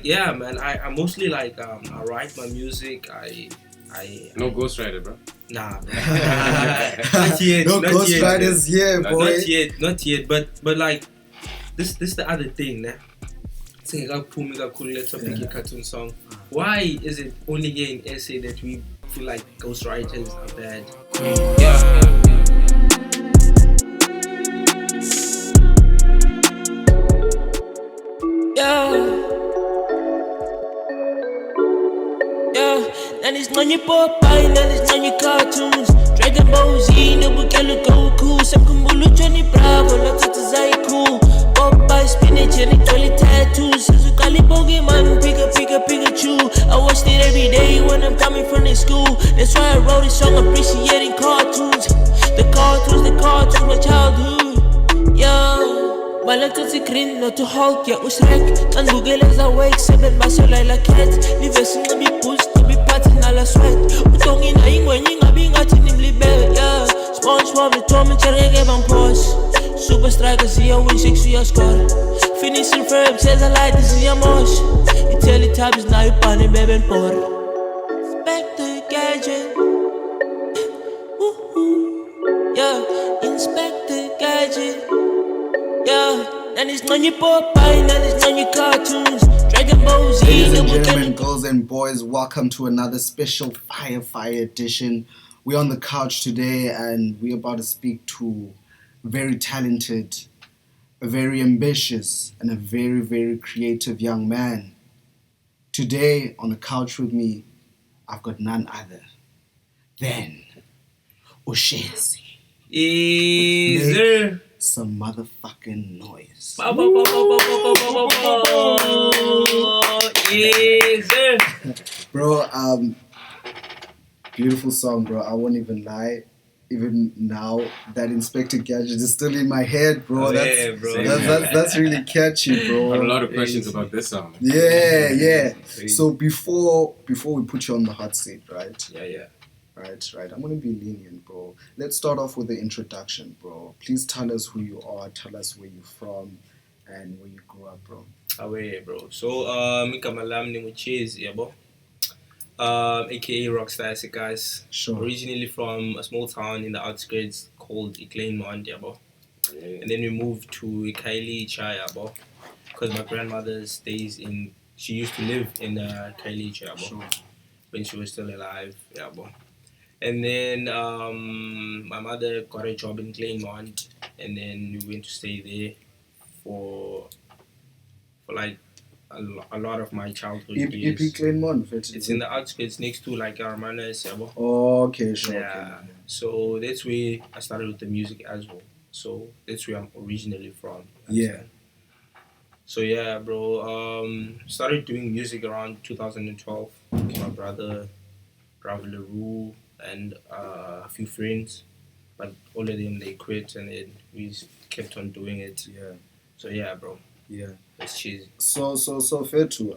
like, yeah, man, I mostly like I write my music. I No ghostwriter, bro. Nah, bro. Not yet. No ghostwriters here, boy. Not yet. But like this the other thing, nah. Singing let's make a cartoon song. Why is it only here in SA that we feel like ghostwriters are bad? Yeah. And it's on your Popeye, and it's on your cartoons. Dragon Ball Z, Nobukelu Goku, Samkumbulu, Johnny Bravo, lots of Tshezii cool. Popeye, spinach, and it only tattoos. Suzukali Pokemon, Pikachu. I watched it every day when I'm coming from the school. That's why I wrote this song appreciating cartoons. The cartoons, my childhood. Yo, my little green, not to Hulk, yeah, Usrek. And Google as I wake, 7 muscle like cat. Leave a single be pushed. I sweat. Utongi na ingwenye ngabi ngathi nimlibe. Yeah. SpongeBob the Tom and Jerry gave on pause. Super strikers here win 6 we score. Finishing firm says I like this is your mosh. You tell the tabs now you pan and baby and pour. Inspector Gadget. Yeah. Inspector Gadget. Yeah. And it's on your Popeye, and it's on your cartoons. Ladies and gentlemen, girls and boys, welcome to another special Fire edition. We're on the couch today and we're about to speak to a very talented, a very ambitious, and a very, very creative young man. Today, on the couch with me, I've got none other than Tshezii. Easy. Some motherfucking noise. Bro, beautiful song, bro. I won't even lie. Even now, that Inspector Gadget is still in my head, bro. That's really catchy, bro. I have a lot of questions about this song. Yeah. So before we put you on the hot seat, right? Yeah. Right. I'm gonna be lenient, bro. Let's start off with the introduction, bro. Please tell us who you are, tell us where you're from, and where you grew up, bro. Away, bro. So, igama lami nginguTshezii, yabo. AKA Rockstar, guys. Sure. Originally from a small town in the outskirts called Kleinmond, yabo. And then we moved to Kaili Chaya, yabo. Because my grandmother she used to live in Kaili Chaya, yabo. Sure. When she was still alive, yabo. And then my mother got a job in Kleinmond, and then we went to stay there for like a lot of my childhood years. Kleinmond, it's in the outskirts next to like Armanas, yabo. Oh, okay, sure. Yeah. Okay. So that's where I started with the music as well. So that's where I'm originally from. Yeah. So yeah, bro. Started doing music around 2012 with my brother, Bravo le Roux, and a few friends, but all of them they quit, and then we kept on doing it. Yeah. So yeah, bro. Yeah. That's Tshezii. So fair too.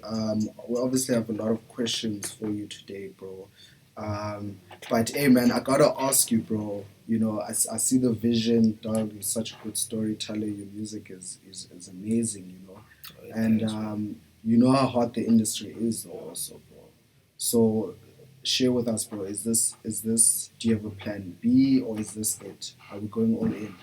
We obviously have a lot of questions for you today, bro. But hey, man, I gotta ask you, bro. You know, I see the vision, dog. You're such a good storyteller. Your music is amazing, you know. Oh, yeah, and thanks, you know how hot the industry is, also, bro. So share with us, bro. Is this? Do you have a plan B, or is this it? Are we going all in?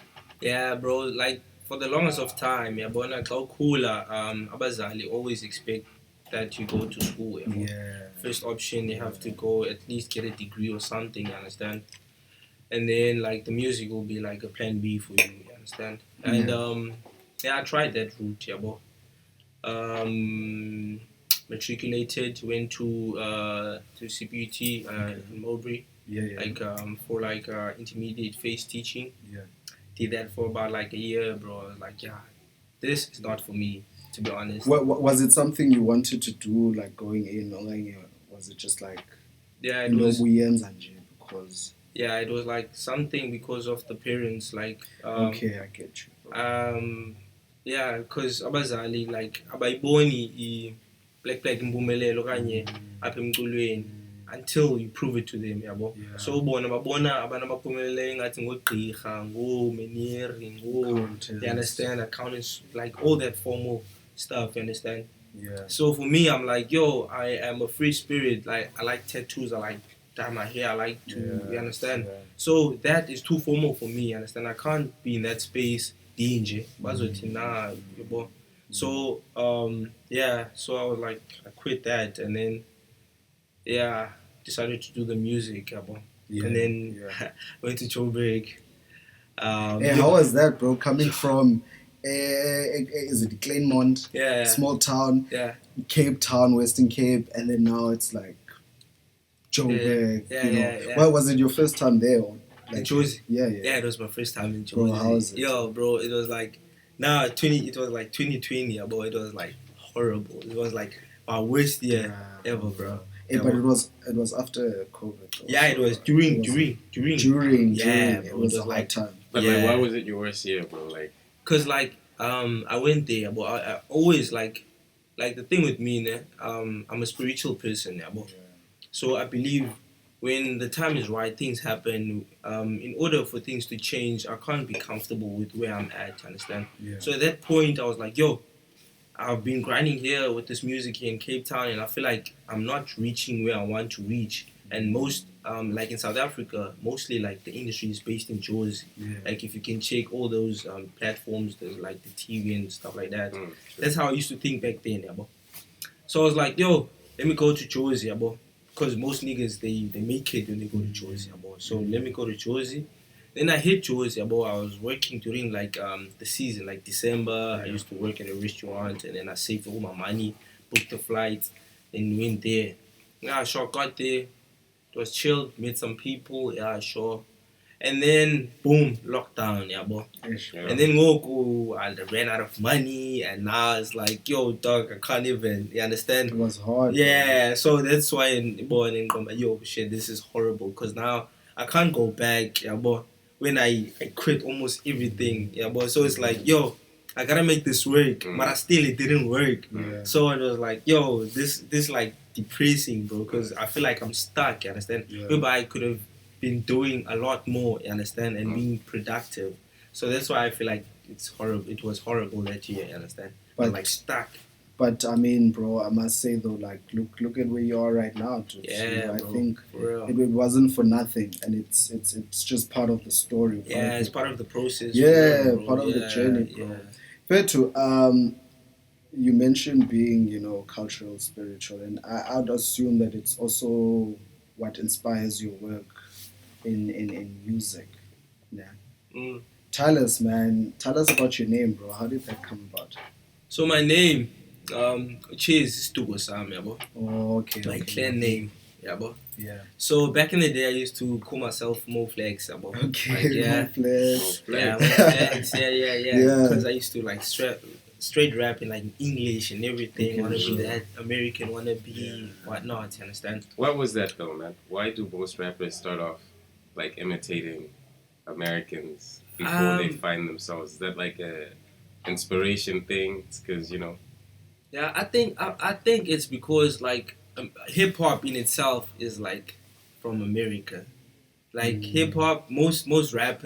Yeah, bro. Like for the longest of time, yabona xa ukhula, abazali always expect that you go to school. Yeah. First option, you have to go at least get a degree or something. You understand? And then like the music will be like a plan B for you. You understand? And I tried that route, yabo. Matriculated, went to CPUT in Mowbray. For intermediate phase teaching. Yeah. Did that for about like a year, bro. I was like, yeah, this is not for me, to be honest. What was it something you wanted to do, like going in, or like, was it just like it was because it was like something because of the parents, like okay, I get you, bro. Because abazali like abayiboni I black impumelelo kanye apha emculweni until you prove it to them, yabo. Yeah. So babona abantu abaphumelele ngathi ngogqirha, ngomenieri, you understand, accountants, like all that formal stuff, you understand. Yeah. So for me, I'm like, yo, I am a free spirit. Like, I like tattoos. I like dye my hair. I like to, you understand? Yeah. So that is too formal for me, you understand? I can't be in that space, DJ. So, yeah, so I was like, I quit that and then, yeah, decided to do the music, yabo. Yeah. And then went to Joburg. Hey, how was that, bro? Coming from, is it Claremont? Yeah. Small town, Yeah. Cape Town, Western Cape, and then now it's like Joburg. Yeah. What was it your first time there? Or, In Tshezii? Yeah. Yeah, it was my first time in Tshezii. Bro, how was it? Yo, bro, it was like, it was like 2020, yeah, bro. It was like horrible. It was like my worst year ever, bro. But it was after COVID. Though. Yeah, it was during. Yeah, bro, it was a like hard time. But like, why was it your worst year, bro? Like, cause like I went there, but I always like the thing with me, né, I'm a spiritual person, yeah, bro. So I believe when the time is right, things happen. In order for things to change, I can't be comfortable with where I'm at. Understand? Yeah. So at that point, I was like, yo, I've been grinding here with this music here in Cape Town, and I feel like I'm not reaching where I want to reach. And most, like in South Africa, mostly like the industry is based in Tshezii. Yeah. Like if you can check all those platforms, there's like the TV and stuff like that. sure. That's how I used to think back then, yeah, bro. So I was like, yo, let me go to Tshezii, yeah, bro. Because most niggas, they make it when they go to Tshezii, yeah, bro. So let me go to Tshezii. Then I hit Tshezii, yeah, bro. I was working during like the season, like December. I used to work in a restaurant, and then I saved all my money, booked the flight, and went there. Yeah, sure, got there. It was chill, met some people, yeah, sure. And then, boom, lockdown, yeah, bro. Yeah. And then I ran out of money, and now it's like, yo, dog, I can't even, you understand? It was hard. Yeah, so that's why, yo, shit, this is horrible, because now I can't go back, yeah, bro. When I quit almost everything, yeah, bro. So it's like, yo, I gotta make this work, but it didn't work. Yeah. So it was like, yo, this like depressing, bro, because I feel like I'm stuck, you understand? Yeah. Maybe I could have been doing a lot more, you understand, and being productive. So that's why I feel like it's horrible. It was horrible that year, you understand? But I'm like stuck. But I mean, bro, I must say though, like, look at where you are right now. Dude. Yeah, I bro, think for real. it wasn't for nothing, and it's just part of the story. Yeah, it's part of the process. Yeah, for real, bro. part of the journey, bro. Yeah. Fair to you mentioned being, cultural, spiritual, and I'd assume that it's also what inspires your work in music. Yeah. Tell us, man. Tell us about your name, bro. How did that come about? So my name, Tshezii is Sam, yeah, bro. Oh, okay. My okay. clan name, yeah, bro. Yeah. So back in the day, I used to call myself Mo Flex, yeah, bro. Okay. Like, yeah. Mo Flex. Yeah, Mo Flex. Yeah. Yeah. Because I used to like straight rap in like English and everything. Okay, Wanna sure. be that American, wanna be whatnot. You understand? What was that though, man? Why do most rappers start off like imitating Americans before they find themselves? Is that like a inspiration thing? It's because Yeah, I think it's because like hip hop in itself is like from America. Like hip hop, most rap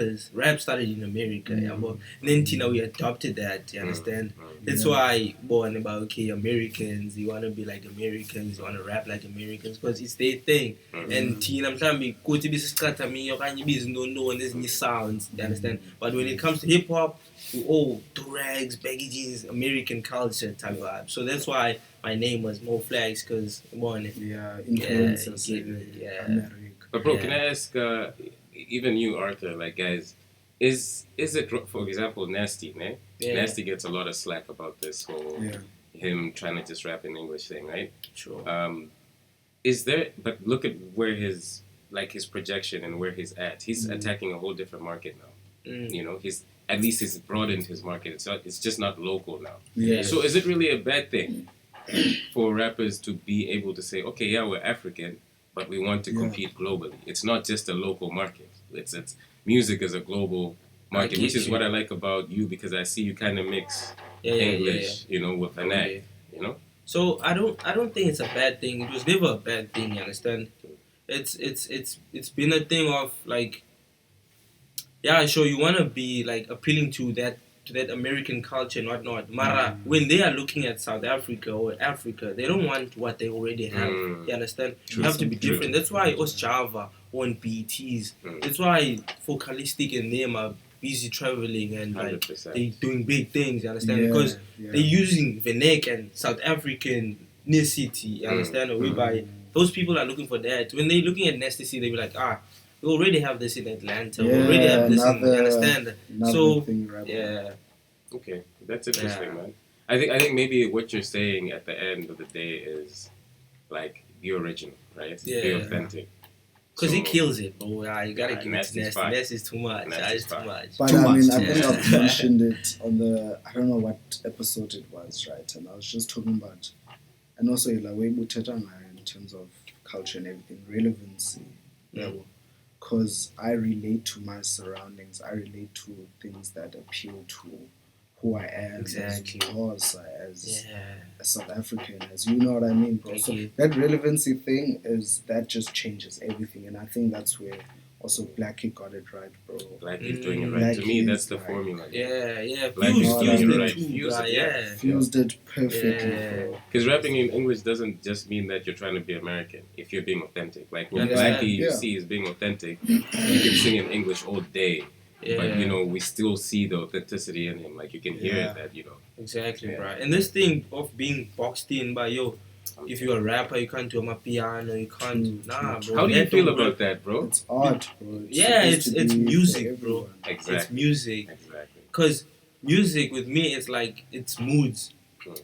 started in America, yeah, but then we adopted that. You understand? That's why born about Americans. You wanna be like Americans. You wanna rap like Americans because it's their thing. And I'm trying to go to be scatter me. You can't be no and there's new sounds. You understand? But when it comes to hip hop, we all do rags, baggy jeans, American culture type vibe. So that's why my name was Mo Flags because influences. Yeah. America. But bro, can I ask, even you, Arthur, like guys, is it, for example, Nasty, né? Yeah. Nasty gets a lot of slack about this whole him trying to just rap in English thing, right? Sure. Is there? But look at where his projection and where he's at. He's attacking a whole different market now. He's broadened his market. It's just not local now. Yeah. So is it really a bad thing for rappers to be able to say, okay, yeah, we're African, but we want to compete globally? It's not just a local market. It's music is a global market, which is what I like about you, because I see you kind of mix English, with Vernac, So I don't think it's a bad thing. It was never a bad thing. You understand? It's been a thing of like, yeah, sure, you wanna be like appealing to that that American culture and whatnot. Mara, when they are looking at South Africa or Africa, they don't want what they already have. You understand? True. You have to be different. True. That's why us Java want BTs. That's why Focalistic and them are busy traveling and like 100%. they doing big things. You understand? Yeah, Because yeah. they're using Venek and South African Necessity. You understand? Whereby those people are looking for that. When they're looking at Necessity, they be like, we already have this in Atlanta. We already have this in, you understand? So, thing, right? yeah. Okay, that's interesting, man. I think maybe what you're saying at the end of the day is like be original, right? Be Yeah. authentic. Because he So- kills it, bro. You gotta keep it Nasty's nasty. fine. Nasty's too much. Nasty's It's too fine. much. But Too I mean, much. I think Yeah. I've mentioned it on I don't know what episode it was, right? And I was just talking about, and also in terms of culture and everything, relevancy. Because I relate to my surroundings. I relate to things that appeal to who I am Exactly. as Yeah. a South African, as you know what I mean, bro. So Okay. that relevancy thing that just changes everything, and I think that's where also Blackie got it right, bro. Like he's doing it right. To Like me, he's that's the right. formula. Yeah. Like Fused he's doing it it right. too, Fused bruh, it, yeah. Fused it perfectly, Yeah. bro. Because rapping in English doesn't just mean that you're trying to be American. If you're being authentic, like what Yeah. Blackie you Yeah. see is being authentic. He can sing in English all day, Yeah. but you know we still see the authenticity in him. Like you can hear Yeah. it that Exactly, Yeah. bro. And this thing of being boxed in by, if you're a rapper, you can't do my piano, you can't do, nah, bro. How do you that feel don't about work. that, bro? It's art, bro. Yeah, supposed to it's be music, for bro. everyone. Exactly. It's music. Exactly. Because music with me is like, it's moods.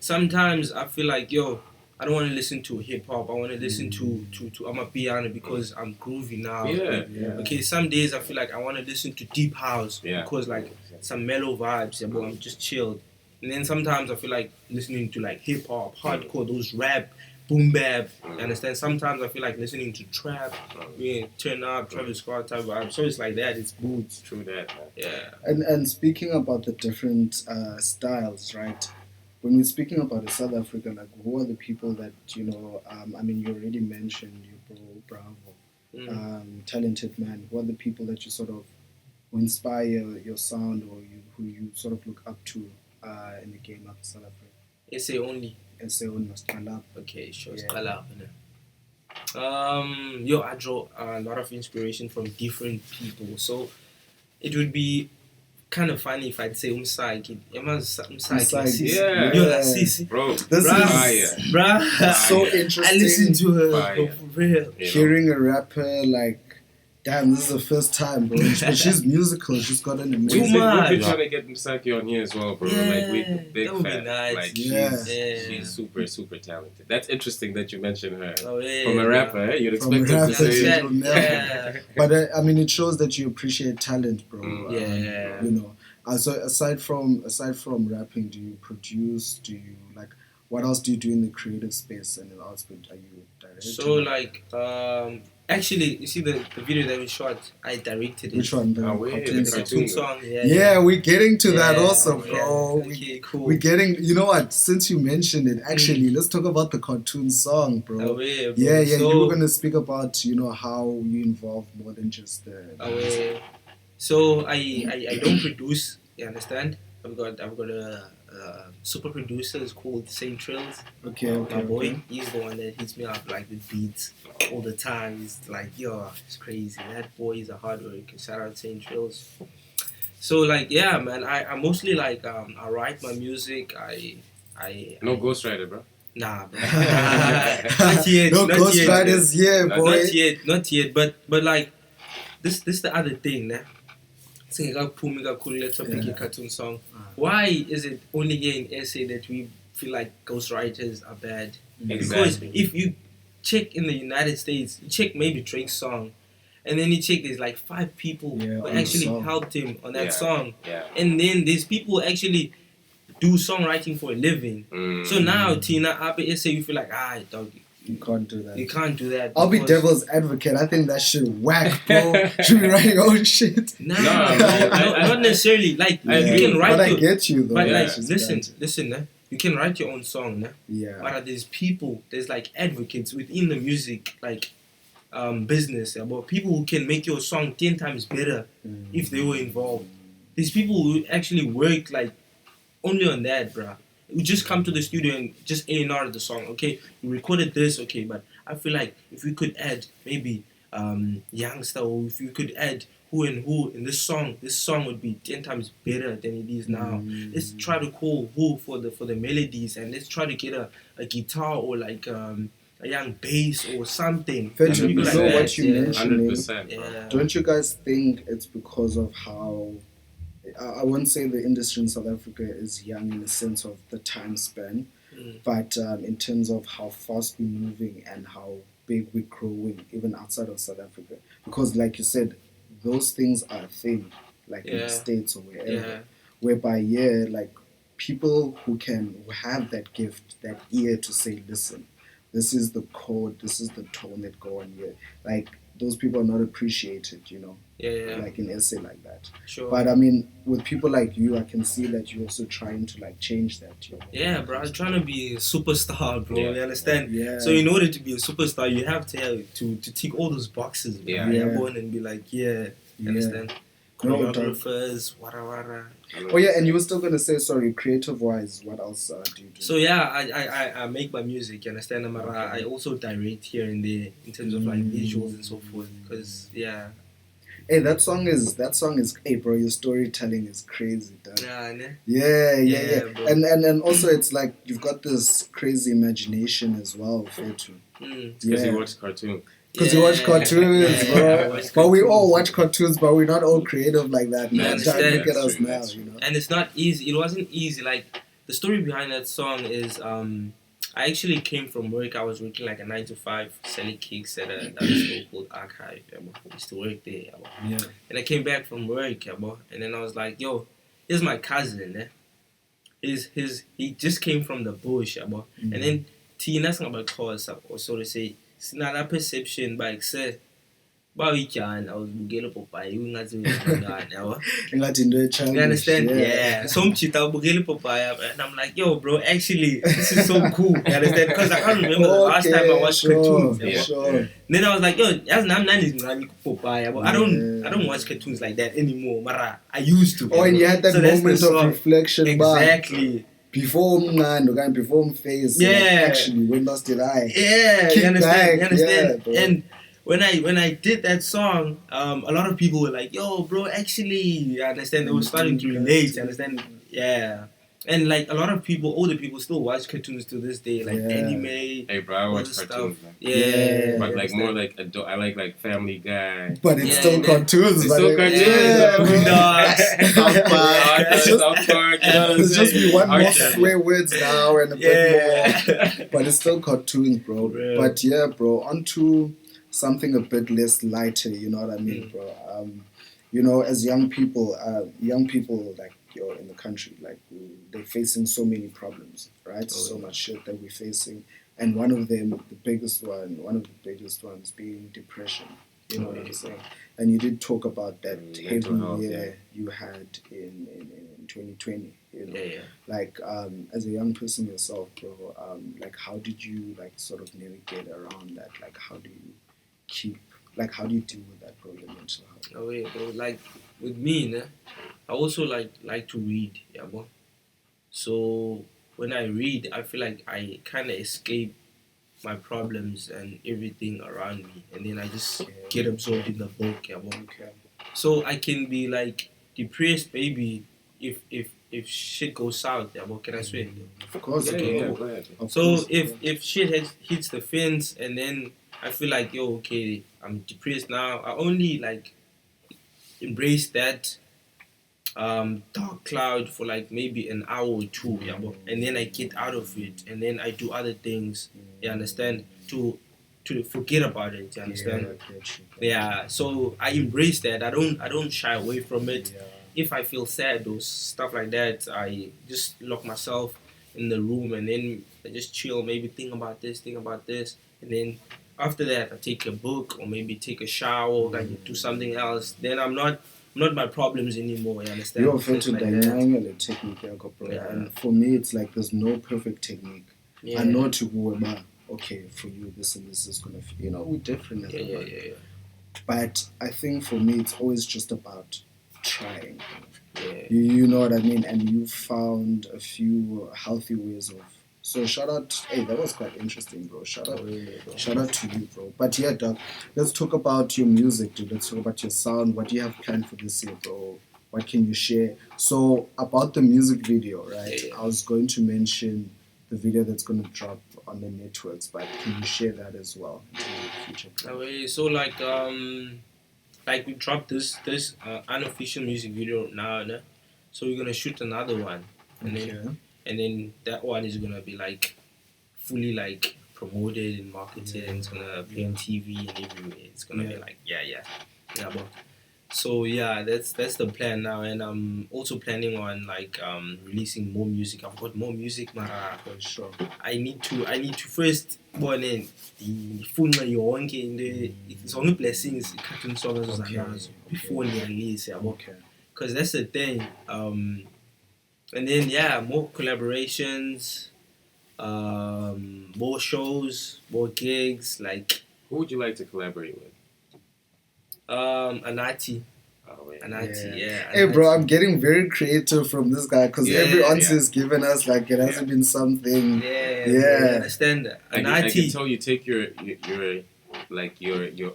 Sometimes I feel like, I don't want to listen to hip hop. I want to listen to Amapiano because I'm groovy now. Yeah. Okay, some days I feel like I want to listen to deep house Yeah. because like some mellow vibes. Yeah, but I'm just chilled. And then sometimes I feel like listening to like hip hop, hardcore, those rap, boom bap. You understand? Sometimes I feel like listening to trap, turn up, Travis Scott type vibe. So it's like that. It's moods. True that, man. Yeah. And speaking about the different styles, right? When we're speaking about South Africa, like who are the people that I mean, you already mentioned you, bro, Bravo, talented man. Who are the people that you sort of who inspire your sound or who you sort of look up to in the game of South Africa? Essay only. Essay on Nostalab. Okay, sure. Yeah. Scala. I draw a lot of inspiration from different people. So it would be kind of funny if I'd say Umsaki. Umsaki, yeah. That's Sisi. Bro, This fire. is Bruh. so Fire. interesting. I listen to her Fire. for real. Hearing a rapper like, damn, this is the first time, bro. But she's musical. She's got an Too amazing. much. We've been trying to get Misaki on here as well, bro. Yeah, like we're big that would be fan. nice. Like Yeah. she's super, super talented. That's interesting that you mentioned her. Oh, yeah, From a rapper, eh? You'd From a expect her to rapper, say you'll never- Yeah. But I mean, it shows that you appreciate talent, bro. Yeah. You know. So aside from rapping, do you produce? Do you what else do you do in the creative space and in the arts? Are you directing? So like, actually, you see the video that we shot, I directed it. Which one? The Oh, wait, cartoon the song? Cartoon song. Yeah. Yeah, we're getting to that Yeah, also, yeah. bro. Okay, cool. We're getting. You know what? Since you mentioned it, actually, let's talk about the cartoon song, bro. Oh, yeah, bro. Yeah. So, You were gonna speak about how you involve more than just the. So I don't produce. You understand? I've got a super producer. It's called Saint Trills. Okay. My boy, Okay. he's the one that hits me up like with beats all the time. He's like, it's crazy. That boy is a hard worker. Shout out Saint Trills. So like, yeah, man. I mostly like I write my music. no ghostwriter, bro. Nah, bro. Not yet. No not Ghost yet. Riders, yeah, boy. Not yet. But like, this is the other thing, nah. Singing let's pick a cartoon song. Why is it only here in SA that we feel like ghostwriters are bad? Because Exactly. if you check in the United States, you check maybe Drake's song, and then you check there's like 5 people Yeah, who on the actually song. helped him on that Yeah. song, Yeah. and then there's people who actually do songwriting for a living. So now Tina up at SA, you feel like dog, You can't do that. you can't do that. I'll be because- devil's advocate. I think that shit whack, bro. Should be writing your own shit. Nah, No, not necessarily. Like I you agree. can write But I your, get you though. but Yeah. like listen, nah. You can write your own song, nah. Yeah. But there's like advocates within the music business, about people who can make your song 10 times better if they were involved. There's people who actually work like only on that, bruh. We just come to the studio and just A&R the song. Okay, we recorded this. Okay, but I feel like if we could add maybe youngster, or if we could add who and who in this song would be 10 times better than it is now. Let's try to call who for the melodies, and let's try to get a guitar or like a young bass or something. Fenton, you know like what you mentioned. 100%. Yeah. Don't you guys think it's because of how, I wouldn't say the industry in South Africa is young in the sense of the time span, but in terms of how fast we're moving and how big we're growing, even outside of South Africa? Because like you said, those things are a thing, like in the States or wherever, whereby, like people who have that gift, that ear to say, listen, this is the chord, this is the tone that go on here. Like, those people are not appreciated, you know, like in essay like that. Sure. But I mean, with people like you, I can see that you're also trying to like change that. You know? Yeah, bro. I'm trying to be a superstar, bro. Yeah. You understand? Yeah. So in order to be a superstar, you have to tick all those boxes. Bro. Yeah. Yeah. Go on and be like, you understand? No, Choreographers, wara. Oh yeah, and you were still gonna say, sorry, creative-wise, what else do you do? So yeah, I make my music. You understand? I also direct here and there in terms of like visuals and so forth. Because Hey, that song is. Hey, bro, your storytelling is crazy, dog. ne? Yeah. Bro. And also, it's like you've got this crazy imagination as well, Fetu. Because you watch cartoons. Because you watch cartoons, Yeah, bro. I watch But we cartoons. all watch cartoons, but we're not all creative like that. Yeah, Man. understand. Look at us That's true, now, that's you know. And it's not easy. It wasn't easy. Like the story behind that song is I actually came from work. I was working like a 9 to 5 selling cakes at a store called Archive. I used to work there. Yeah. And I came back from work, and then I was like, yo, here's my cousin. He just came from the bush. And then Tina sang about cause, or so to say, it's not a perception, but like say, I was bugele Popeye, you understand? Yeah. Some chita bugele Popeye, and I'm like, yo, bro, actually, this is so cool. You understand? Because I can't remember the last time I watched cartoons. Sure. Then I was like, yo, that's not Popeye. But I don't watch cartoons like that anymore. Mara, I used to. Oh, and you had that So that's the moment of song. reflection, Exactly. before Mngando, before Mface. Yeah. Like, actually, when lost did I? Yeah, Kick you understand? back, You understand? yeah, bro. And when I did that song, a lot of people were like, yo, bro, actually, you understand? They were starting to relate, you understand? Yeah. And like a lot of people, older people still watch cartoons to this day, like anime. Hey, bro, I all watch this cartoons, stuff. man. Yeah. But you like more understand? like adult. I like Family Guy. But it's Yeah, still and cartoons. It's but still it- cartoons. Yeah, bro. Boondocks, South Park. It's just- South Park, you know what I'm There's just be saying? one more Okay. swear words now and a bit more. Yeah. But it's still cartoons, bro. Real. But yeah, bro, on to something a bit less lighter, you know what I mean, bro? You know, as young people like you're in the country, like they're facing so many problems, right? So much shit that we're facing. And one of the biggest ones being depression. You know what I'm saying? And you did talk about that Mental heavy health, year you had in 2020. You know, Yeah. like as a young person yourself, bro, like how did you like sort of navigate around that? Like how do you deal with that problem mental health? Oh yeah, bro. Like with me, né, I also like to read, yeah, bro. So when I read, I feel like I kind of escape my problems and everything around me, and then I just get absorbed in the book, yeah, bro. Okay. So I can be like depressed, maybe if shit goes south, yeah, bro. Can I swear? Of course. Yeah, okay. yeah, go ahead. Of So course, if shit hits the fence, and then I feel like, yo, okay, I'm depressed now. I only like embrace that dark cloud for like maybe an hour or two, yeah, bro. And then I get out of it, and then I do other things. You understand? To forget about it. You understand? I get you. Yeah. So I embrace that. I don't shy away from it. Yeah. If I feel sad or stuff like that, I just lock myself in the room, and then I just chill. Maybe think about this, and then after that, I take a book or maybe take a shower, like do something else. Then I'm not my problems anymore. You understand? You're Things to like that. dynamic technique, bro. Yeah. And for me, it's like there's no perfect technique. Yeah. I know to go about, okay, for you, this and this is gonna, we're different as a man. Yeah. But I think for me, it's always just about trying. Yeah. You know what I mean? And you found a few healthy ways of. So shout out. Hey, that was quite interesting, bro. Shout out to you, bro. But yeah, Doug, let's talk about your music, dude. Let's talk about your sound. What do you have planned for this year, bro? What can you share? So about the music video, right? Yeah. I was going to mention the video that's going to drop on the networks, but can you share that as well in terms of future plans? So like we dropped this unofficial music video now, no? So we're gonna shoot another one, and then that one is gonna be like fully like promoted and marketed, and it's gonna be on TV and everywhere. It's gonna be like yeah, but so yeah, that's the plan now, and I'm also planning on like releasing more music. I've got more music, mara. For sure. I need to first born in the yonke in the it's only blessings cutting songs before the release, Okay. because that's the thing. And then more collaborations, more shows, more gigs. Like Who would you like to collaborate with? Anati. Oh, yeah. Anati, Hey, bro, I'm getting very creative from this guy because every answer yeah. is given us like it hasn't been something. Yeah. Yeah. I understand that. I Anati. can tell you take your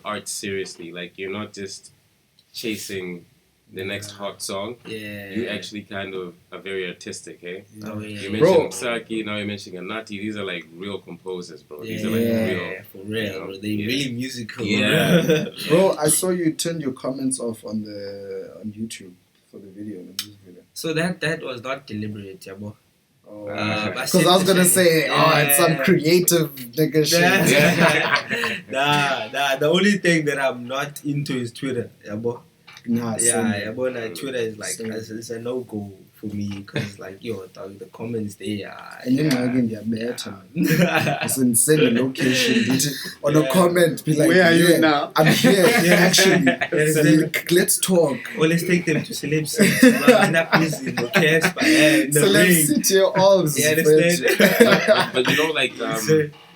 art seriously. Like you're not just chasing the next hot song. Yeah. You actually kind of are very artistic, eh? Oh, yeah. You Bro. mentioned Saki, now you're mentioning Anati. These are like real composers, bro. These are like Yeah, real. for real, you know, bro. They really musical. Yeah. Bro, I saw you turned your comments off on YouTube for the video, the music video. So that was not deliberate, yeah, bro. Oh, Because because I was gonna say, it's some creative nigga shit. Nah. The only thing that I'm not into is Twitter, yeah, bro. Nah, Twitter is like it's a no go for me because like the comments there. And then again, they're better. So send a location on a comment, be like, where are you now? I'm here, actually. Let's talk. Or let's take them to Celeb City. End up listening, okay? Celeb City, all Yeah, understand. But you know, like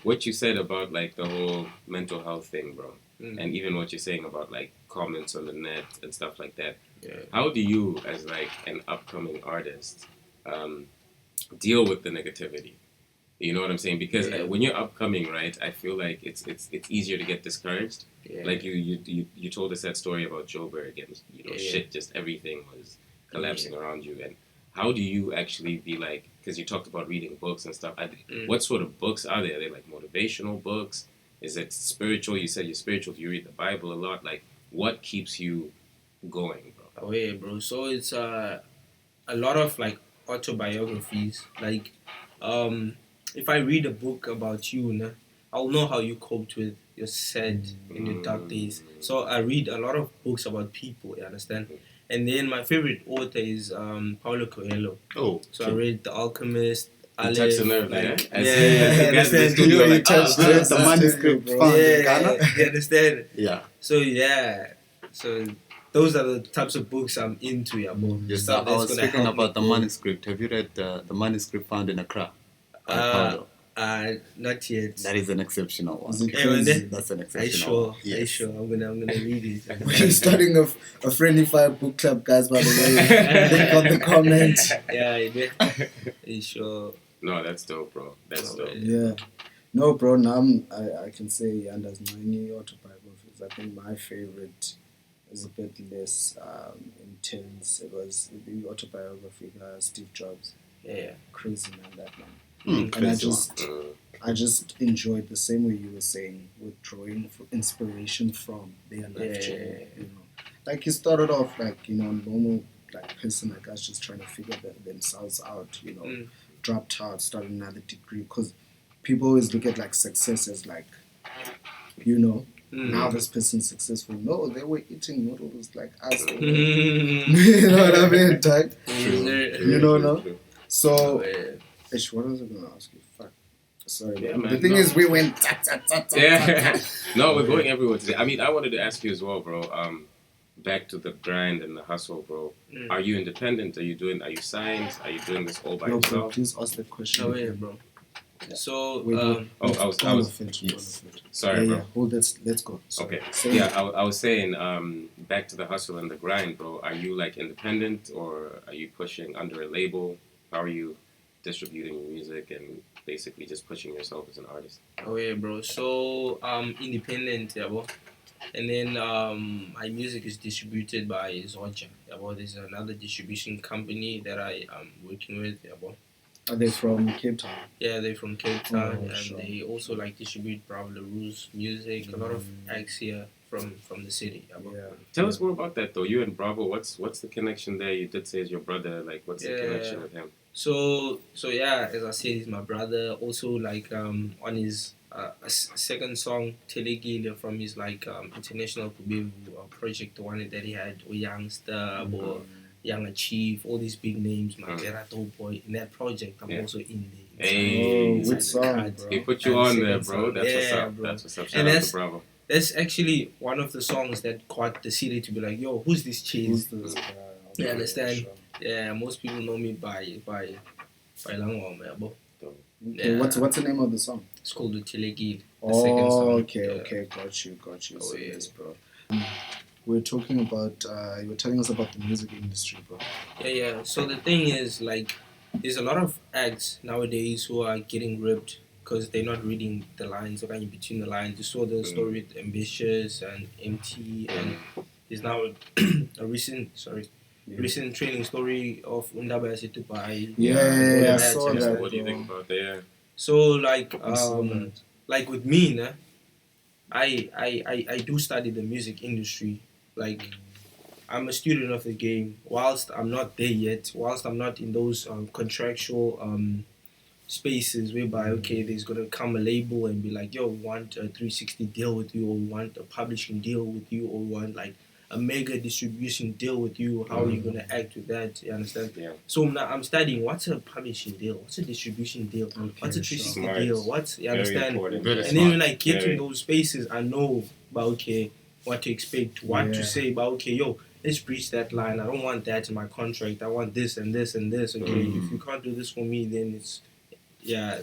what you said about like the whole mental health thing, bro, and even what you're saying about like comments on the net and stuff like that. Yeah. How do you, as like an upcoming artist, deal with the negativity? You know what I'm saying? Because when you're upcoming, right, I feel like it's easier to get discouraged. Yeah. Like you told us that story about Joburg and shit, just everything was collapsing around you. And how do you actually be like? Because you talked about reading books and stuff. What sort of books are there? Are they like motivational books? Is it spiritual? You said you're spiritual. Do you read the Bible a lot? Like, what keeps you going, bro? Oh yeah, bro. So it's a lot of like autobiographies. Like, if I read a book about you, I'll know how you coped with your sad in your dark days. So I read a lot of books about people. You understand? And then my favorite author is Paulo Coelho. Oh, So I read The Alchemist. You touched a nerve, like, yeah. understand. You touched the manuscript found in Ghana. You understand? Yeah. So those are the types of books I'm into, yeah, bro. Yes, Stuff I was that's gonna speaking help about the me grow. manuscript. Have you read the manuscript found in Accra? by Paulo? Not yet. That is an exceptional one. Is it Hey, when crazy? That's an Are you exceptional sure? one. Are you Yes. sure? I'm gonna read it. We're starting a friendly fire book club, guys, by the way. Link on the comment. Yeah, are you sure? No, that's dope, bro. That's dope. Yeah. No, bro, now I can say Yanda's many autobiographies. I think my favorite is a bit less intense. It was the autobiography of Steve Jobs. Yeah. Crazy man, that man. And Crazy I just enjoyed the same way you were saying, with drawing inspiration from their life journey. You know, like he started off like normal like person like us, just trying to figure themselves out. Dropped out, started another degree, because people always look at like success as like, now this person's successful. No, they were eating noodles like us. You know what I mean? Type. No. So, what was I going to ask you? Fuck. Sorry, Yeah, man. man. The thing is, we went. Yeah. No, we're going everywhere today. I mean, I wanted to ask you as well, bro. Back to the grind and the hustle, bro. Are you independent? Are you signed? Are you doing this all by Yo, bro, yourself? please ask that question. No way, bro. So Wait, I was all of it. Yes. All of it. sorry, Yeah, bro. yeah. Hold that. Let's go. Sorry. Okay. Say Yeah, it. I was saying, back to the hustle and the grind, bro. Are you like independent or are you pushing under a label? How are you distributing your music and basically just pushing yourself as an artist? Oh yeah, bro. So independent, yeah, bro. And then my music is distributed by Zoja. Yeah, bro. There's another distribution company that I am working with, yeah, bro. Are they from Cape Town? Yeah, they're from Cape Town, Oh, and sure. they also like distribute Bravo le Roux music. A lot of acts here from the city. Yeah, bro. Yeah. Tell us more about that, though. You and Bravo, what's the connection there? You did say it's your brother. Like, what's the Yeah. connection with him? So yeah, as I said, he's my brother. Also, like on his second song, Tshezii, from his like international Kubevu project, the one that he had, or Youngster, or Young Achieve, all these big names, Magera Dope Boy. In that project, I'm Yeah. also in there. Hey. Oh, which song, bro? He put you And on there, second bro. song. That's what's Yeah, up. bro. That's what's up. And Shout out that's- to Bravo. That's actually one of the songs that caught the city to be like, yo, who's this Who's Tshezii? this guy? Yeah, understand. Sure. Yeah, most people know me by Langwama, yeah, bro. Okay, Yeah. what's the name of the song? It's called the Tshezii. Oh, okay, Yeah. okay, got you. Oh, So yeah. yes, bro. We're talking about. You were telling us about the music industry, bro. Yeah. So the thing is, like, there's a lot of acts nowadays who are getting ripped because they're not reading the lines or in between the lines. You saw the story with Ambitious and MT, and there's now a recent training story of Undaba Situpai. Yeah, I that, saw you know. that. What do you bro. think about that? Yeah. So like I saw that. like with me, nah, I do study the music industry. Like I'm a student of the game. Whilst I'm not there yet, whilst I'm not in those contractual spaces whereby okay, there's gonna come a label and be like, yo, we want a 360 deal with you, or we want a publishing deal with you, or we want like a mega distribution deal with you. How are you gonna act with that? You understand? Yeah. So now I'm studying what's a publishing deal, what's a distribution deal, what's a 360 Smart. deal, what's you Very understand? important. Very And smart. then when I get Very. in those spaces, I know about okay what to expect, what Yeah. to say about okay, yo, let's breach that line. I don't want that in my contract. I want this and this and this. Okay, if you can't do this for me, then it's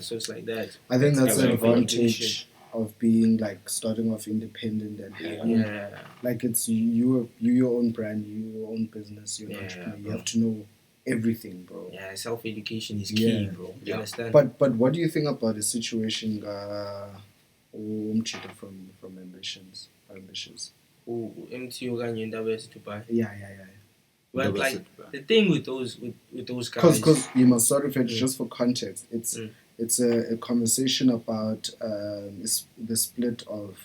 so it's like that. I think that's It's the kind of an advantage of being like starting off independent and having Yeah, like it's you your own brand, you your own business, you're an Yeah, entrepreneur. You bro. have to know everything, bro. yeah. Self education is key, Yeah. bro. You Yeah. understand? But what do you think about the situation from Ambitious? MT okanye indaba yesithupayo. Yeah. But Double like sit. the thing with those guys, Because you must sorry for just for context. Mm. It's a conversation about the split of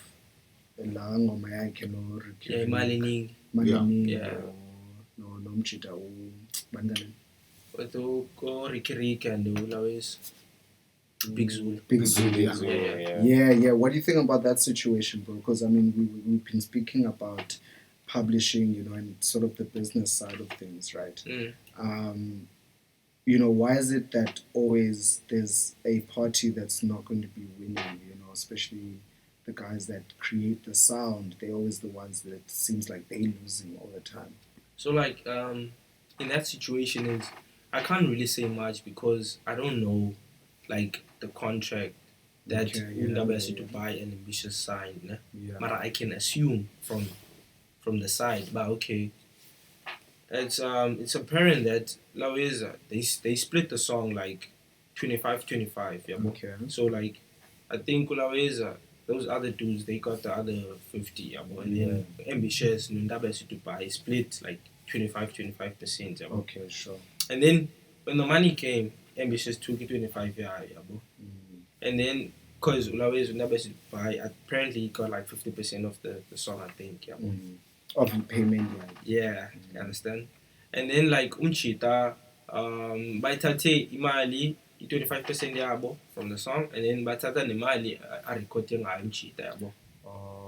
la ngoma yakhe no Ricky yeah, imali eningi. Manini Yeah. no Mchita Bangani But go Ricky and Ulawes, Big Zulu. Big Zulu. Yeah. Yeah. What do you think about that situation, bro? Because I mean, we've been speaking about publishing, and sort of the business side of things, right? Mm. Why is it that always there's a party that's not going to be winning? Especially the guys that create the sound. They're always the ones that it seems like they're losing all the time. So like in that situation is I can't really say much because I don't know like the contract that Okay, yeah, Undaba yeah. to buy and Ambitious signed. Né? Yeah. But I can assume from the side, but okay. It's apparent that Laweza they split the song like 25-25, yeah. Okay. So like I think Laweza, those other dudes they got the other 50, yeah. And then Ambitious and Undaba to buy split like 25%, yeah. Okay, sure. And then when the money came, Ambitious took it 25, yeah, bro. And then because Ulaweza Undaba to buy apparently he got like 50% of the song, I think, yeah. Of the payment, Yeah, you understand? And then like Umchita, bayithathe imali 25% yabo from the song, and then bathatha nemali arekhode ngayo Umchita yabo.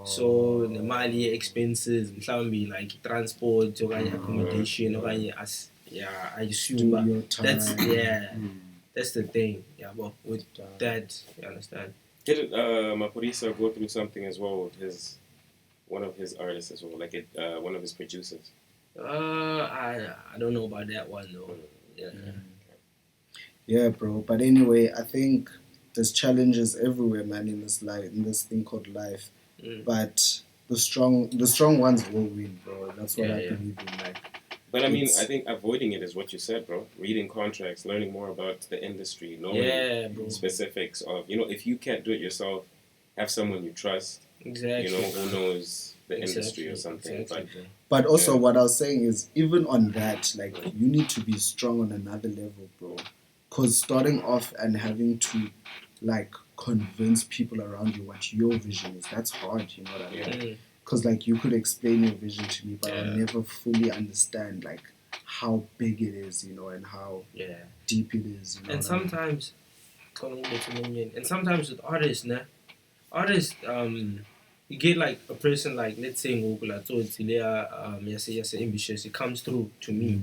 So nemali expenses mhlawumbe like transport okanye accommodation okanye I assume but Studio time. that's the thing yabo with that, you understand? Did Maporisa go through something as well with one of his artists as well, like one of his producers? I don't know about that one though. Yeah. Yeah, bro. But anyway, I think there's challenges everywhere, man, in this life, in this thing called life. But the strong ones will win, bro. That's what I believe in. Like, but I mean, I think avoiding it is what you said, bro. Reading contracts, learning more about the industry, knowing specifics of, if you can't do it yourself, have someone you trust, exactly, who knows the industry or something. Exactly. But also, what I was saying is, even on that, like, you need to be strong on another level, bro. Because starting off and having to, like, convince people around you what your vision is, that's hard, you know what I mean? Because, like, you could explain your vision to me, but I'll never fully understand, like, how big it is, and how deep it is. And sometimes, and sometimes with artists, you get like a person like, let's say Ngogula, so it's yes, ambitious. It comes through to me.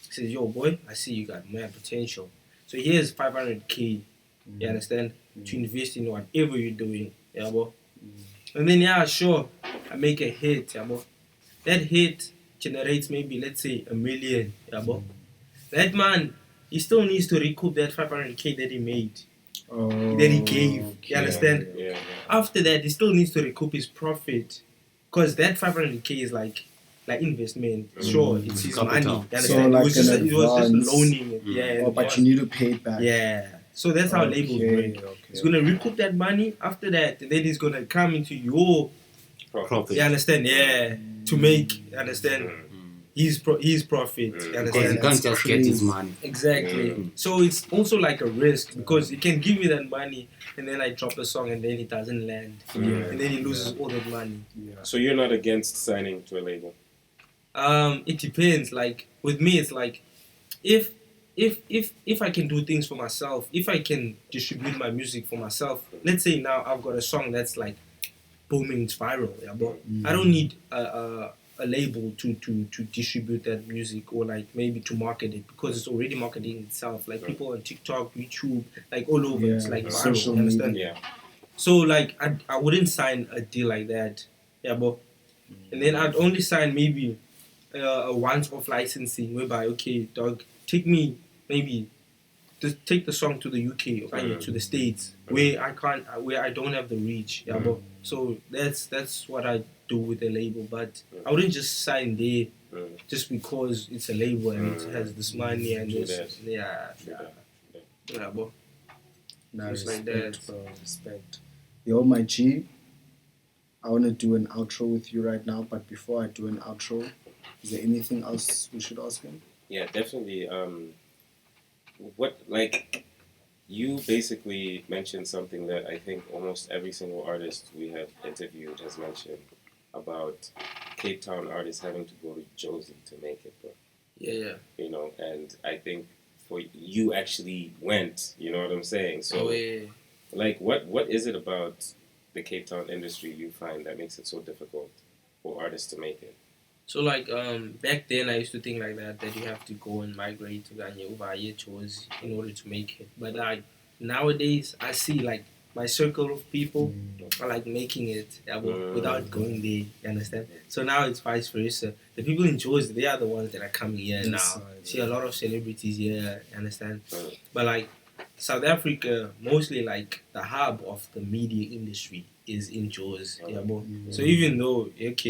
He says, yo boy, I see you got mad potential. So here's 500K, you understand, to invest in whatever you're doing, yeah, bro. And then sure, I make a hit, yeah, bro. That hit generates maybe, let's say, 1 million, yeah, bro. That man, he still needs to recoup that 500K that he made. That he gave, you understand? Yeah. After that, he still needs to recoup his profit, because that 500K is like investment. Sure, it's his money. You understand? So like it was just loaning it. But you need to pay it back. Yeah. So that's how labels work. He's gonna recoup that money. After that, and then he's gonna come into your Profit. You understand? Yeah. To make, you understand? His profit. You understand? Because you can't just get his money. Exactly. So it's also like a risk, because he can give me that money and then I drop a song and then it doesn't land. And then he loses all that money. So you're not against signing to a label? It depends. Like with me, it's like if I can do things for myself, if I can distribute my music for myself. Let's say now I've got a song that's like booming, it's viral. Yeah, but I don't need a label to distribute that music, or like maybe to market it, because it's already marketing itself. Like people on TikTok, YouTube, like all over. It's like viral. You understand? Yeah. So like I wouldn't sign a deal like that. Yeah, but and then I'd only sign maybe a once-off licensing, whereby okay, dog, take me maybe just take the song to the UK or to the States where I don't have the reach. Yeah, but so that's what I do with a label. But I wouldn't just sign there just because it's a label and it has this money and just but Nice, like that. bro, respect. Yo, my G, I want to do an outro with you right now, but before I do an outro, is there anything else we should ask him? Yeah, definitely. You basically mentioned something that I think almost every single artist we have interviewed has mentioned about Cape Town artists having to go to Tshezii to make it, bro. Yeah. And I think for you actually went, you know what I'm saying? So, like, what is it about the Cape Town industry you find that makes it so difficult for artists to make it? So like back then I used to think like that you have to go and migrate to Ghana over here towards in order to make it. But like nowadays I see like my circle of people are like making it without going there, you understand? So now it's vice versa. The people in Tshezii, they are the ones that are coming here now. See a lot of celebrities here, you understand? But like South Africa, mostly like the hub of the media industry is in Tshezii. So even though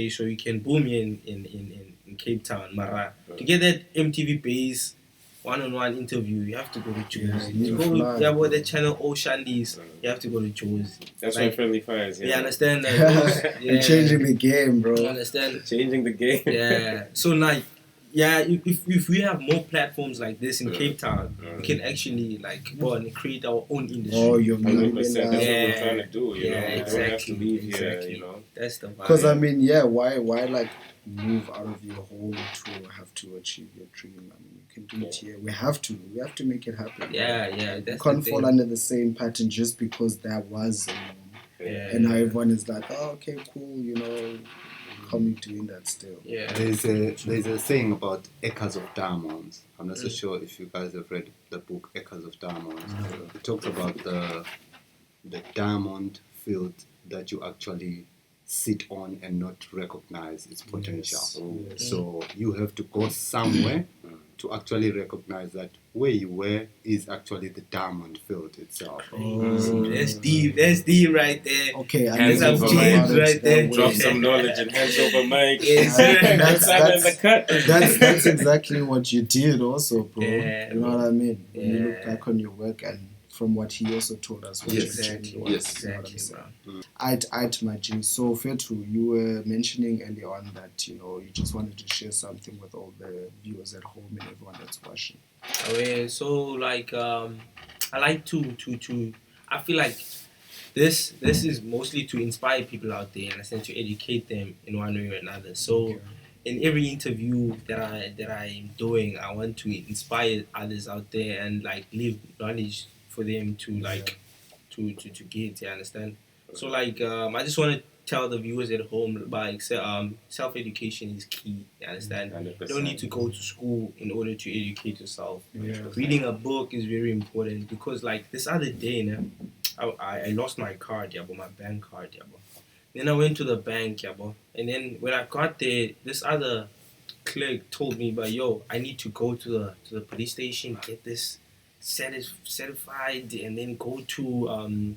so you can boom here in Cape Town, Mara, to get that MTV base one-on-one interview, you have to go to Tshezii. To go with the channel Oceandies, you have to go to Tshezii. That's why Friendly Fire is here. You understand that? And changing the game, bro. You understand? Changing the game. Yeah. So like, if we have more platforms like this in Cape Town, we can actually like go and create our own industry. Oh, you're 100%. That's what we're trying to do. You know, exactly. we don't have to leave here. You know, that's the vibe. Because I mean, why like move out of your hole to have to achieve your dream? I mean, you can do it here. We have to make it happen. Yeah. You can't fall under the same pattern just because that was a norm. And now everyone is like, oh, okay, cool, you know. Me doing that still. Yeah. There's a saying about acres of diamonds. I'm not so sure if you guys have read the book Acres of Diamonds. It talks about the diamond field that you actually sit on and not recognize its potential. Yes. So you have to go somewhere to actually recognize that where you were is actually the diamond field itself. That's deep. That's deep right there. Okay, I Hands never over thought mic. about it Right there. that Drop way. some knowledge and hands over mic. Yes, That's- Simon in the cut. That's exactly what you did also, bro. Yeah, You know what I mean? When you look Yeah. back on your work and from what he also told us what Yes, your journey was. yes. You know what I'm Exactly, saying? bro. I'd my G. So Fetu, you were mentioning earlier on that, you know, you just wanted to share something with all the viewers at home and everyone that's watching. Okay, so like I like to I feel like this is mostly to inspire people out there and to educate them in one way or another. So in every interview that I'm doing, I want to inspire others out there and like leave knowledge for them to like to get. You understand? So like I just want to tell the viewers at home like self education is key. You understand? 100%. You don't need to go to school in order to educate yourself. Yeah. Reading a book is very important because like this other day, I lost my card, yeah, but my bank card, yeah, but then I went to the bank, yeah, but and then when I got there, this other clerk told me, but yo, I need to go to the police station, get this certified, and then go to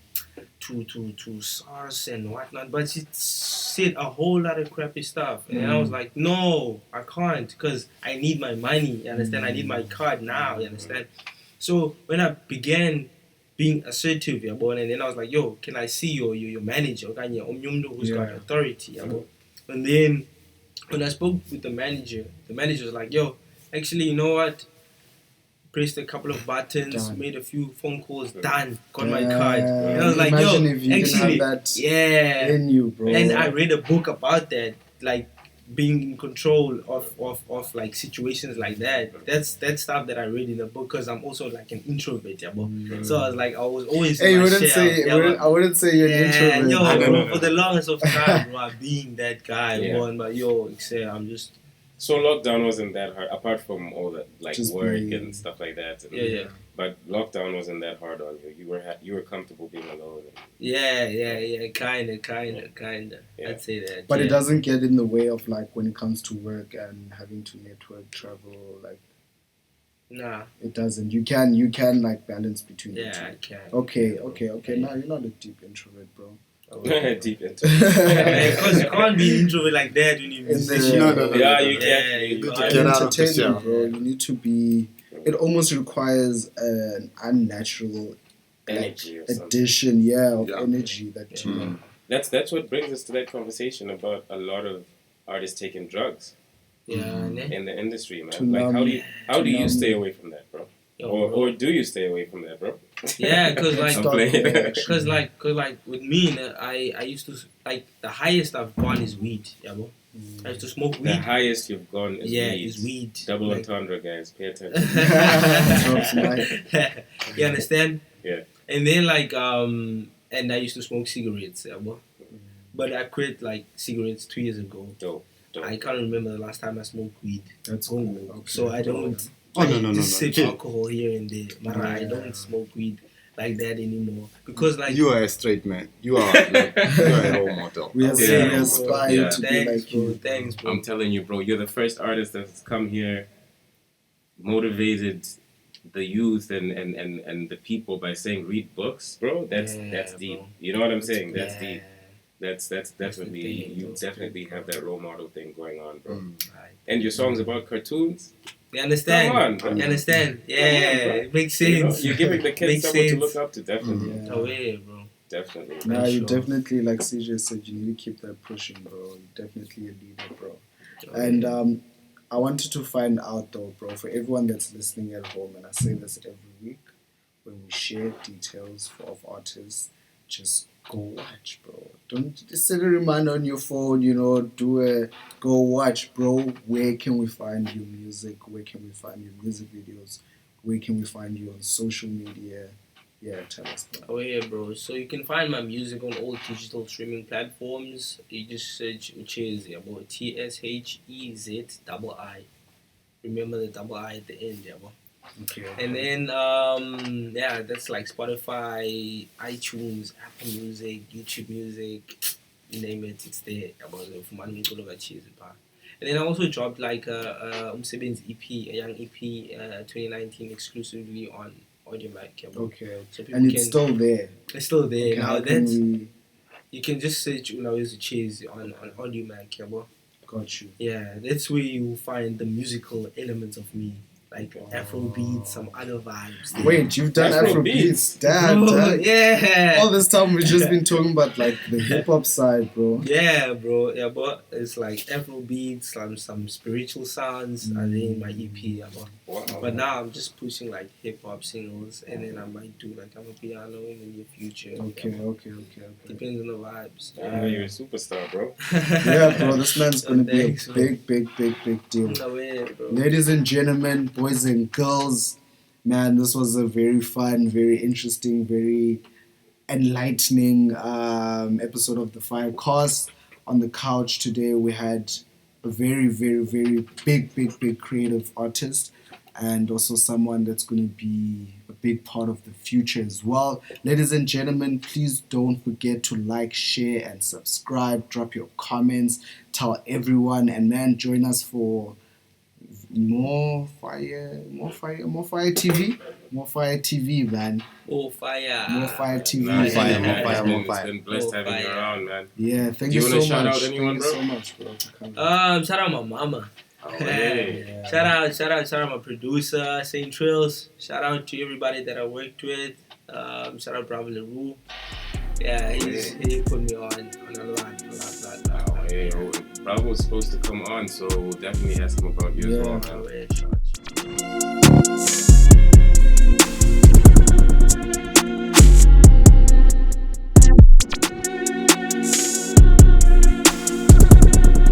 SARS and whatnot. But she said a whole lot of crappy stuff, and I was like, no, I can't, because I need my money. You understand? I need my card now. You understand? So when I began being assertive, yeah, boy, and then I was like, yo, can I see your manager, who's got Yeah. authority, yeah, boy? And then when I spoke with the manager was like, yo, actually, you know what? Pressed a couple of buttons, Done. made a few phone calls, done, got my Yeah. card. And I was like, Imagine yo, if you actually, didn't have that yeah. in you, bro. And I read a book about that, like being in control of like situations like that. That's stuff that I read in the book because I'm also like an introvert, yeah, bro. So I was like, I was always. Hey, in you my wouldn't shell, say, yeah, but- I wouldn't say you're an introvert. yo, I don't bro, know. for the longest of time, bro, I've been that guy, Yeah. one. But yo, I'm just So lockdown wasn't that hard, apart from all that like Just work being- and stuff like that. And, yeah. But lockdown wasn't that hard on you. You were comfortable being alone. Yeah, kinda. Yeah. I'd say that. But yeah. it doesn't get in the way of like when it comes to work and having to network, travel. Like Nah, it doesn't. You can like balance between the yeah, I two. can. Okay. Now you're not a deep introvert, bro. Deep into Because you can't be an introvert like that when you're a In the- musician. No. Yeah, you Yeah, can. you You can't. Get out of the Entertaining, shell. bro. You need to be. It almost requires an unnatural energy or something. addition, of Yeah. energy that you know. That's what brings us to that conversation about a lot of artists taking drugs Yeah, ne? in the industry, man. To Like how do you numb- stay away from that, bro? Yo, Or bro. or do you stay away from that, bro? Yeah, because like, I'm Stop playing. there, actually. cause like with me, ne, I used to like the highest I've gone is weed, yeah, bro. I used to smoke The weed. highest you've gone is Yeah, weed. is weed. Double Like- entendre, guys. Pay attention. Drops mic. You understand? Yeah. And then like and I used to smoke cigarettes, yeah, bro. But I quit like cigarettes 2 years ago. Dope. I can't remember the last time I smoked weed. That's cool. Okay. So I don't. Oh, no, I just sip no. alcohol here and there, but I Yeah. don't smoke weed like that anymore because like You are a straight man. You are a role model. We Yeah, aspire yeah. to be thanks, like bro. you. Thanks, bro. I'm telling you, bro, you're the first artist that's come here, motivated the youth and the people by saying read books, bro. That's deep. bro. You know what I'm saying? That's Yeah. deep. That's definitely the thing, you that's definitely good, have that role model thing going on, bro. Right. And your songs about cartoons, You understand? come on, bro. You understand? Yeah, bro. it makes You know, sense. you're giving the kids Makes someone to sense. look up to, definitely, Yeah. Oh yeah, bro. definitely. Nah, you Sure. definitely, like CJ said, you need to keep that pushing, bro. You're definitely a leader, bro. Oh, And yeah. I wanted to find out though, bro, for everyone that's listening at home, and I say this every week, when we share details of artists, just go watch, bro. Don't just set a reminder on your phone, go watch, bro. Where can we find your music? Where can we find your music videos? Where can we find you on social media? Yeah, tell us, bro. Oh yeah, bro. So you can find my music on all digital streaming platforms. You just search Tshezii, bro. TSHEZII. Remember the double I at the end, yeah, bro. Okay. And then that's like Spotify, iTunes, Apple Music, YouTube Music, you name it, it's there. And then I also dropped like a Umsebenzi EP, a young EP, 2019 exclusively on Audiomack. Okay. So people And it's still there. it's still there. Okay, Now how can that's we... you can just search Unaweza Tshezii on Audiomack. Got you. Yeah, that's where you find the musical elements of me. Like Afrobeat, some other vibes. Wait, you've done Afro Afrobeats? Damn, Bro, dad. yeah. All this time we've just been talking about like the hip hop side, bro. Yeah, bro. Yeah, but it's like Afrobeats, some spiritual sounds, and then my EP. Yeah, but now I'm just pushing like hip hop singles, and then I might do like I'm a piano in the near future. Okay. Depends on the vibes. You're a superstar, bro. Yeah, bro, this man's gonna be Thanks, a bro. big deal. No way, bro. Ladies and gentlemen, boys and girls, man, this was a very fun, very interesting, very enlightening episode of the FireCast. On the couch today, we had a very big creative artist, and also someone that's going to be a big part of the future as well. Ladies and gentlemen, please don't forget to like, share, and subscribe. Drop your comments, tell everyone, and man, join us for more fire TV, man. Oh, fire. More fire TV. Nah, Fire, yeah, more fire, it's more been- fire. It's been blessed having you Fire. around, man. Yeah, thank Do you you so wanna shout much. out anyone, Thank you bro? so much, bro. for coming. Shout out my mama. Oh, hey. Yeah. Shout out my producer, Saint Trills. Shout out to everybody that I worked with. Shout out Bravo le Roux. Yeah, he put me on a lot. Oh, hey, Bravo was supposed to come on, so definitely ask him about you as well, man. Oh, yeah, shout out.